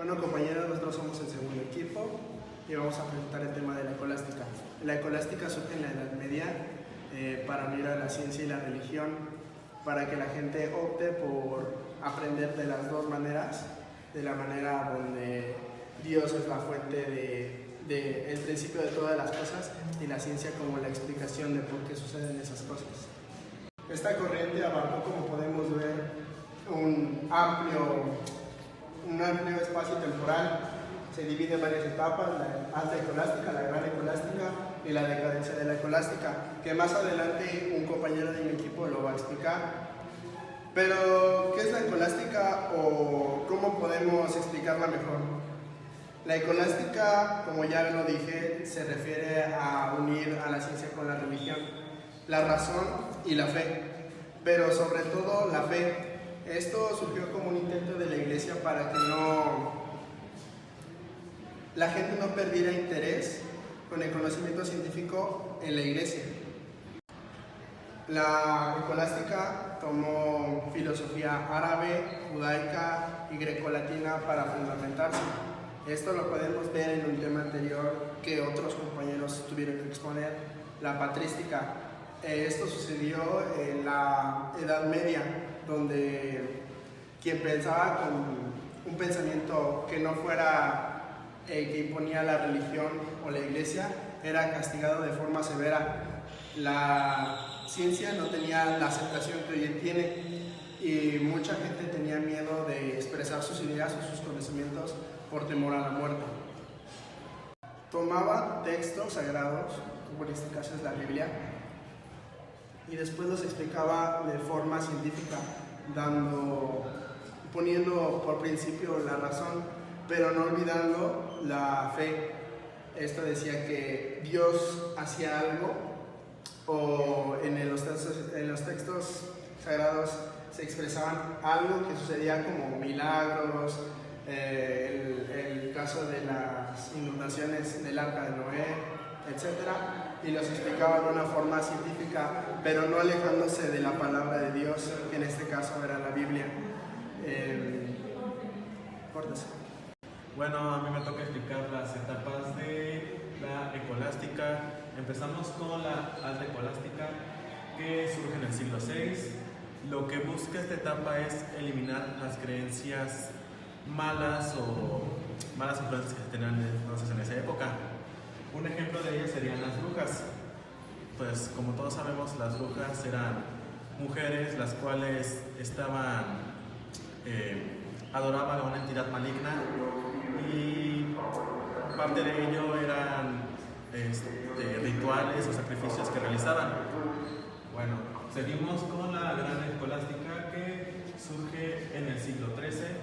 Bueno, compañeros, nosotros somos el segundo equipo y vamos a presentar el tema de la escolástica. La escolástica surge en la Edad Media para unir a la ciencia y la religión, para que la gente opte por aprender de las dos maneras, de la manera donde Dios es la fuente del principio de todas las cosas y la ciencia como la explicación de por qué suceden esas cosas. Esta corriente abarcó, como podemos ver, un amplio espacio temporal. Se divide en varias etapas: la alta escolástica, la gran escolástica y la decadencia de la escolástica, que más adelante un compañero de mi equipo lo va a explicar. Pero, ¿qué es la escolástica o cómo podemos explicarla mejor? La escolástica, como ya lo dije, se refiere a unir a la ciencia con la religión, la razón y la fe, pero sobre todo la fe. Esto surgió como un intento de la iglesia para que la gente no perdiera interés con el conocimiento científico en la iglesia. La escolástica tomó filosofía árabe, judaica y grecolatina para fundamentarse. Esto lo podemos ver en un tema anterior que otros compañeros tuvieron que exponer, la patrística. Esto sucedió en la Edad Media, donde quien pensaba con un pensamiento que no fuera que imponía la religión o la iglesia era castigado de forma severa. La ciencia no tenía la aceptación que hoy tiene y mucha gente tenía miedo de expresar sus ideas o sus conocimientos por temor a la muerte. Tomaba textos sagrados, como en este caso es la Biblia, y después los explicaba de forma científica, poniendo por principio la razón, pero no olvidando la fe. Esto decía que Dios hacía algo, o en los textos sagrados se expresaban algo que sucedía como milagros, el caso de las inundaciones del arca de Noé, etc. Y los explicaba de una forma científica, pero no alejándose de la palabra de Dios, que en este caso era la Biblia. Córtese. Bueno, a mí me toca explicar las etapas de la escolástica. Empezamos con la alta escolástica, que surge en el siglo VI. Lo que busca esta etapa es eliminar las creencias malas o malas influencias que se tenían entonces en esa época. Un ejemplo de ellas serían las brujas. Pues como todos sabemos, las brujas eran mujeres las cuales adoraban a una entidad maligna, y parte de ello eran rituales o sacrificios que realizaban. Bueno, seguimos con la gran escolástica, que surge en el siglo XIII.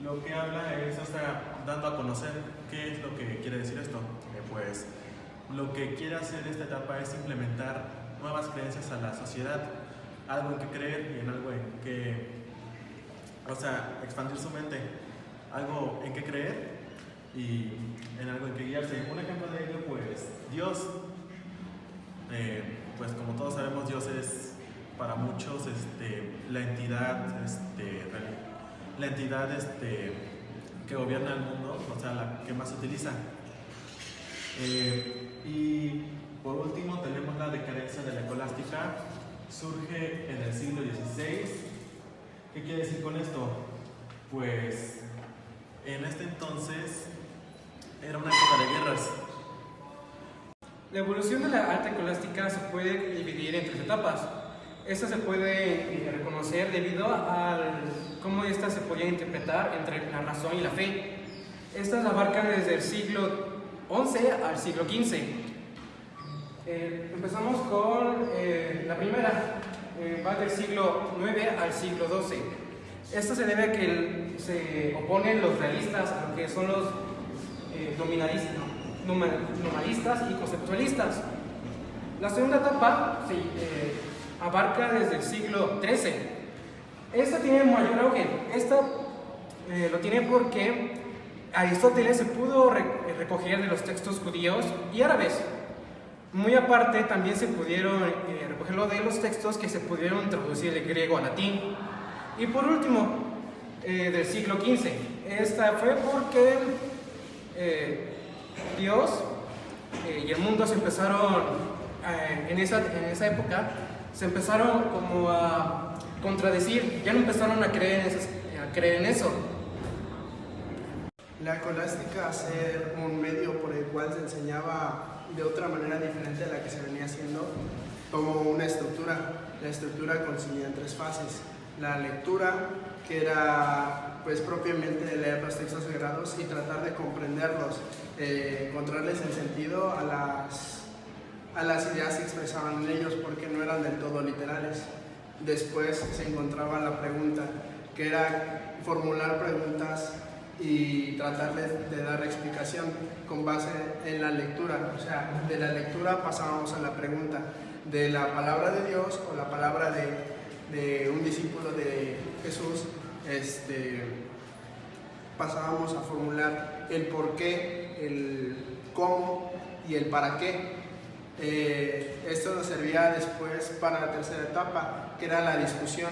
Lo que habla es, dando a conocer qué es lo que quiere decir esto. Pues lo que quiere hacer esta etapa es implementar nuevas creencias a la sociedad, algo en que creer y en algo en que, expandir su mente, algo en que creer y en algo en que guiarse. Un ejemplo de ello, pues Dios. Pues como todos sabemos, Dios es para muchos la entidad que gobierna el mundo, la que más se utiliza. Y por último tenemos la decadencia de la escolástica. Surge en el siglo XVI. ¿Qué quiere decir con esto? Pues en este entonces era una época de guerras. La evolución de la alta escolástica se puede dividir en tres etapas. Esta se puede reconocer debido a cómo esta se podía interpretar entre la razón y la fe. Estas abarcan desde el siglo XI al siglo XV. Empezamos con la primera, va del siglo IX al siglo XII. Esto se debe a que se oponen los realistas a lo que son los nominalistas y conceptualistas. La segunda etapa abarca desde el siglo XIII. Esta tiene mayor auge. Lo tiene porque Aristóteles se pudo recoger de los textos judíos y árabes. Muy aparte, también se pudieron recogerlo de los textos que se pudieron traducir del griego al latín. Y por último, del siglo XV. Esta fue porque Dios y el mundo se empezaron, en esa época, se empezaron como a contradecir, ya no empezaron a creer en eso. La escolástica, ser un medio por el cual se enseñaba de otra manera diferente a la que se venía haciendo, tomó una estructura. La estructura consistía en 3 fases. La lectura, que era pues propiamente leer los textos sagrados y tratar de comprenderlos, encontrarles el sentido a las ideas que expresaban en ellos, porque no eran del todo literales. Después se encontraba la pregunta, que era formular preguntas y tratar de dar explicación con base en la lectura. O sea, de la lectura pasábamos a la pregunta de la palabra de Dios o la palabra de un discípulo de Jesús. Pasábamos a formular el por qué, el cómo y el para qué. Esto nos servía después para la tercera etapa, que era la discusión.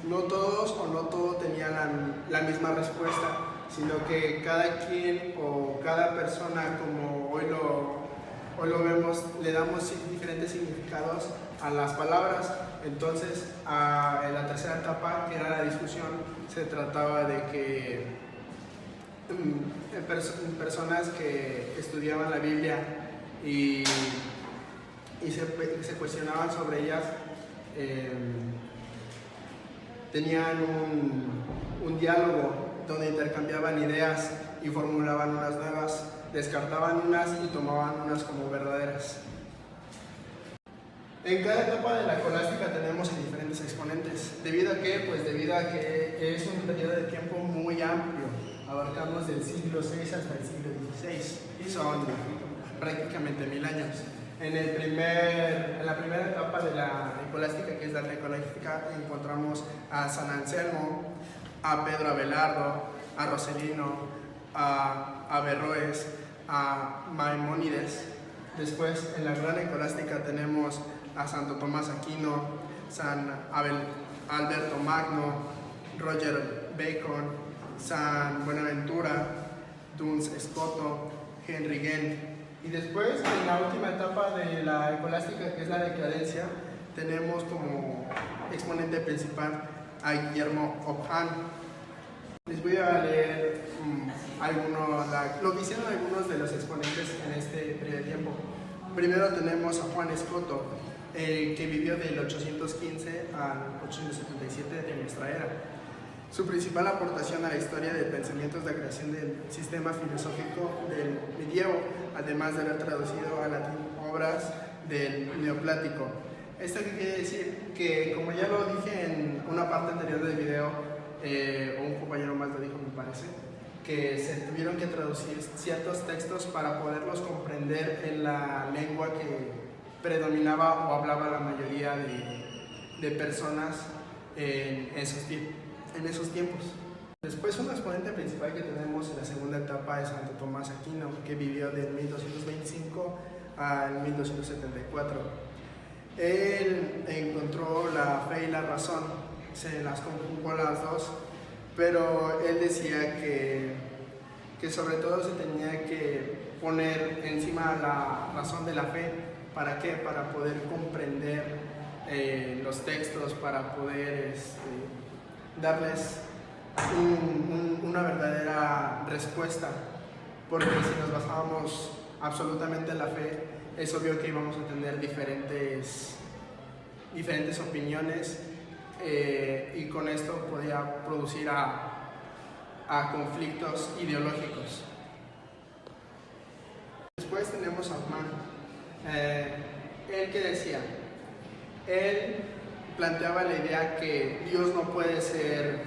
No todos o no todos tenían la misma respuesta, sino que cada quien o cada persona, como hoy lo vemos, le damos diferentes significados a las palabras. Entonces, en la tercera etapa, que era la discusión, se trataba de que personas que estudiaban la Biblia y se cuestionaban sobre ellas, tenían un diálogo donde intercambiaban ideas y formulaban unas nuevas, descartaban unas y tomaban unas como verdaderas. En cada etapa de la escolástica tenemos a diferentes exponentes. ¿Debido a qué? Pues debido a que es un periodo de tiempo muy amplio. Abarcamos del siglo VI hasta el siglo XVI. Son prácticamente 1000 años. En la primera etapa de la escolástica, que es la escolástica, encontramos a San Anselmo, a Pedro Abelardo, a Roselino, a Averroes, a Maimónides. Después, en la gran escolástica tenemos a Santo Tomás Aquino, San Alberto Magno, Roger Bacon, San Buenaventura, Duns Scoto, Henry Gent. Y después, en la última etapa de la escolástica, que es la decadencia, tenemos como exponente principal a Guillermo Opham. Les voy a leer lo que hicieron algunos de los exponentes en este periodo de tiempo. Primero tenemos a Juan Escoto, que vivió del 815 al 877 de nuestra era. Su principal aportación a la historia del pensamiento es la creación del sistema filosófico del medievo, además de haber traducido al latín obras del neoplático. ¿Esto qué quiere decir? Que, como ya lo dije en una parte anterior del video, o un compañero más lo dijo, me parece, que se tuvieron que traducir ciertos textos para poderlos comprender en la lengua que predominaba o hablaba la mayoría de personas en esos tiempos. Después, un exponente principal que tenemos en la segunda etapa es Santo Tomás Aquino, que vivió del 1225 al 1274. Él encontró la fe y la razón, se las conjugó las dos, pero él decía que sobre todo se tenía que poner encima la razón de la fe. ¿Para qué? Para poder comprender los textos, para poder darles una verdadera respuesta, porque si nos basábamos absolutamente en la fe, es obvio que íbamos a tener diferentes opiniones, y con esto podía producir a conflictos ideológicos. Después tenemos a Othman. Él que decía, él planteaba la idea que Dios no puede ser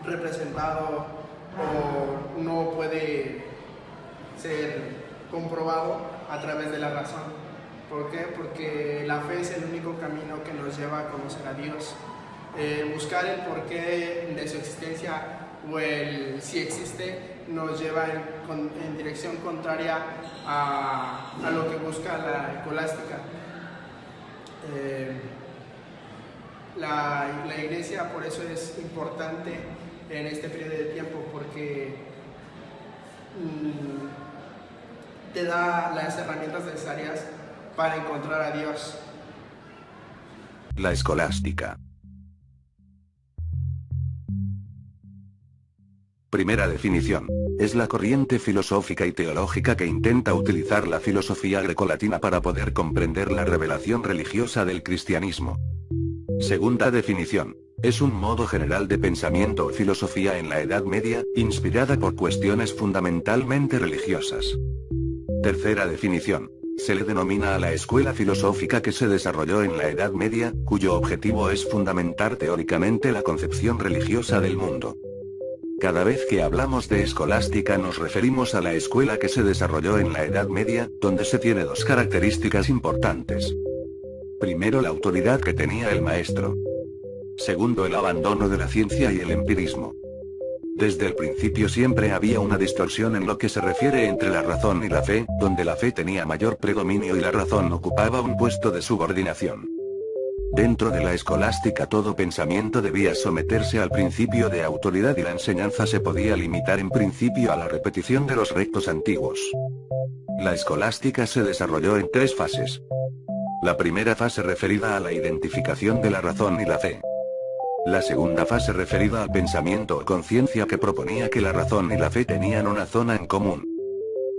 representado o no puede ser comprobado a través de la razón. ¿Por qué? Porque la fe es el único camino que nos lleva a conocer a Dios. Buscar el porqué de su existencia o el si existe nos lleva en dirección contraria a lo que busca la escolástica. La iglesia, por eso es importante en este periodo de tiempo, porque te da las herramientas necesarias para encontrar a Dios. La escolástica. Primera definición. Es la corriente filosófica y teológica que intenta utilizar la filosofía grecolatina para poder comprender la revelación religiosa del cristianismo. Segunda definición. Es un modo general de pensamiento o filosofía en la Edad Media, inspirada por cuestiones fundamentalmente religiosas. Tercera definición. Se le denomina a la escuela filosófica que se desarrolló en la Edad Media, cuyo objetivo es fundamentar teóricamente la concepción religiosa del mundo. Cada vez que hablamos de escolástica nos referimos a la escuela que se desarrolló en la Edad Media, donde se tiene dos características importantes. Primero, la autoridad que tenía el maestro. Segundo, el abandono de la ciencia y el empirismo. Desde el principio siempre había una distorsión en lo que se refiere entre la razón y la fe, donde la fe tenía mayor predominio y la razón ocupaba un puesto de subordinación. Dentro de la escolástica todo pensamiento debía someterse al principio de autoridad y la enseñanza se podía limitar en principio a la repetición de los ritos antiguos. La escolástica se desarrolló en tres fases. La primera fase referida a la identificación de la razón y la fe. La segunda fase referida al pensamiento o conciencia que proponía que la razón y la fe tenían una zona en común.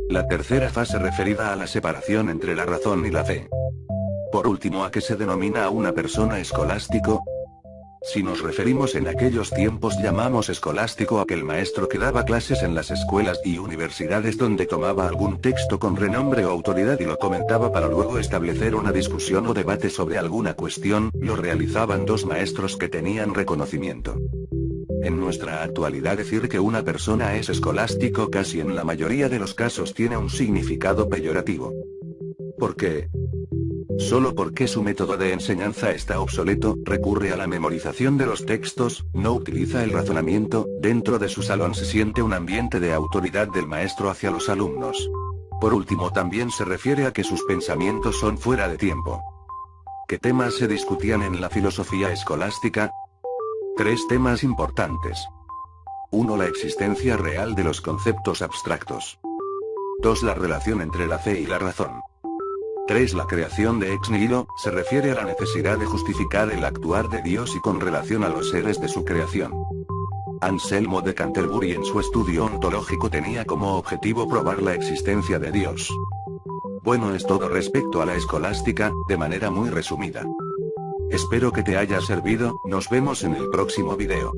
La tercera fase referida a la separación entre la razón y la fe. Por último, ¿a qué se denomina a una persona escolástico? Si nos referimos en aquellos tiempos llamamos escolástico a aquel maestro que daba clases en las escuelas y universidades donde tomaba algún texto con renombre o autoridad y lo comentaba para luego establecer una discusión o debate sobre alguna cuestión. Lo realizaban dos maestros que tenían reconocimiento. En nuestra actualidad decir que una persona es escolástico casi en la mayoría de los casos tiene un significado peyorativo. ¿Por qué? Solo porque su método de enseñanza está obsoleto, recurre a la memorización de los textos, no utiliza el razonamiento, dentro de su salón se siente un ambiente de autoridad del maestro hacia los alumnos. Por último, también se refiere a que sus pensamientos son fuera de tiempo. ¿Qué temas se discutían en la filosofía escolástica? Tres temas importantes. 1. La existencia real de los conceptos abstractos. 2. La relación entre la fe y la razón. 3. La creación de ex nihilo, se refiere a la necesidad de justificar el actuar de Dios y con relación a los seres de su creación. Anselmo de Canterbury en su estudio ontológico tenía como objetivo probar la existencia de Dios. Bueno, es todo respecto a la escolástica, de manera muy resumida. Espero que te haya servido, nos vemos en el próximo video.